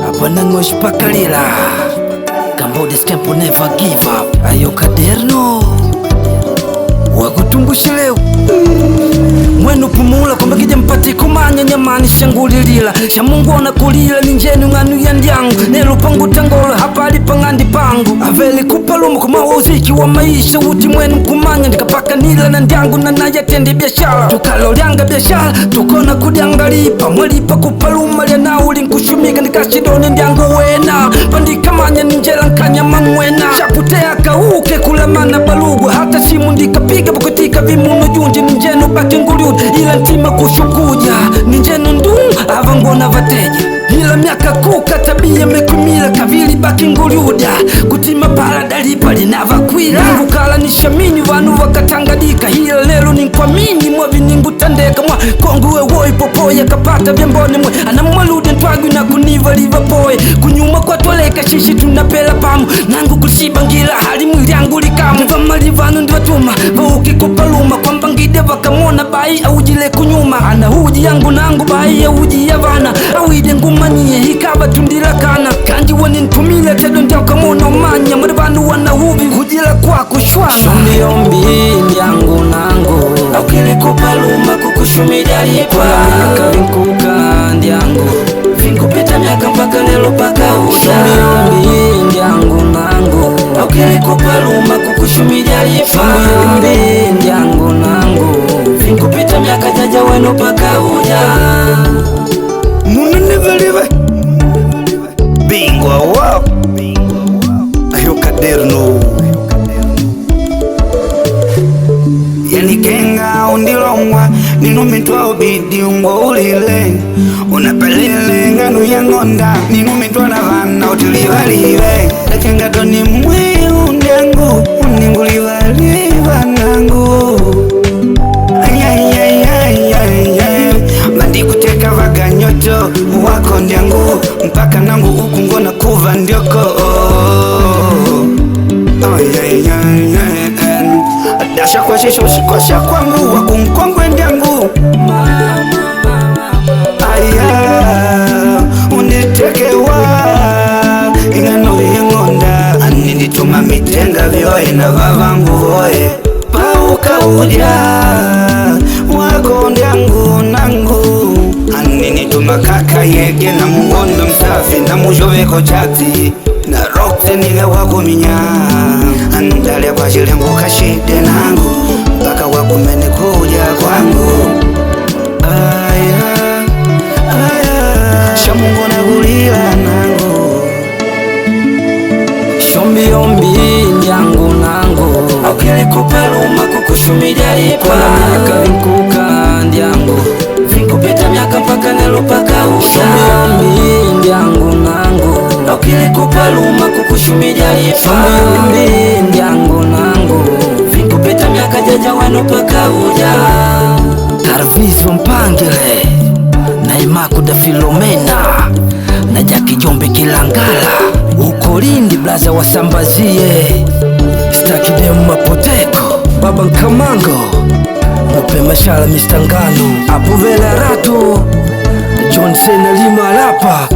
Abanangosh pakalila Cambodia Campo never give up. Ayo Kaderno wakutumbushe leo mwenu pumula kwamba kija mpati kumanya nyamani shangulilila sha Mungu anakulila ninjenu nganu ya ndyangu nelo pangu tangolo hapali pangandi pangu aveli kupalumu kuma uziki wa maisha uti mwenu kumanya ndikapaka nila na ndyangu na naya tendi biashara tukalolyanga biashara tukona kudyangalipa mwalipa kupaluma lya nauli nkushumika ndikashidoni ndyangu wena pandikamanya ninjela nkanyama mwena chaputea kauke kulamana balugwa hata simu ndikapiga bukutika vimuno junji ninjenu baki nguliudi ila ntima kushukuja ninjenu ndungu avangona vateja ila miaka kuka tabia mekumila kavili baki nguliuda kutima paradalipa linavakwila ngukala nishamini vanu vakatangadika ila lelo ninkwamini mwavi ningutandeka mwa kongu wewoi popoya kapata vyambone mwe anamwalude ntwagwi na kuniva livapoe kunyuma kwa toleka shishi tunapela pamu nangu kusibangila hali mwili yangu likamu vamali vanu ndivatuma vauki kupaluma kwamba ngide vakamona bai aujile kunyuma ana huji yangu nangu bai auji ya vana awide ngumanie hikava tundila kana kanji wani ntumile tedo ndyakamona umanya mwari vanu wana huvi hujila kwa kushwana shumbiombi ndyangu nangu aukile kupaluma kukushumida lipwa miaka vinkuka ndyangu vinkupita miaka mpaka lelo paka uja shumbiombi ndyangu nangu aukile kupaluma kukushumida lipwa shumbiombi ndyangu nangu vinkupita miaka jaja weno paka uja munanivalive bingwa wao Ayo Kaderno yanikenga undilongwa ninumitwa ubidi ungo ulile unapelele nganu ya ngonda ninumitwa na vana utulivalive lakenga doni mwe undyangu uningulivaliva nangu bandikuteka vaga nyoto wako ndyangu mpaka nangu ukungona kuva ndyoko dasha kwa shisho usikosha kwangu wakumkongwe ndyangu aya unditekewa ingano yengonda anindituma mitenga vyoe na vavangu voe pauka uja wako ndyangu nangu aninituma kaka yege na mungondo msafi na mujoveko chati na rokse niga wakuminya andale kwa shilengu kashide nangu mpaka wakumene kuja kwangu aya aya shamungu nagulila nangu shumbiombi ndyangu nangu aukile kupaluma kukushumida lipwa miaka vinkuka ndyangu vinkupita miaka mpaka nelo paka uja shumbiombi ndyangu nangu aukile kupaluma kukushumida lipwa shumbiombi ndyangu nangu vinkupita miaka jaja weno paka uja Tarviso Mpangile na Imakuda Filomena na Jaki Jombe Kilangala uko Lindi blaza wasambazie stakidemu mapoteko baba Nkamango mupe mashala mistangano apuvela ratu John Sena Lima Lapa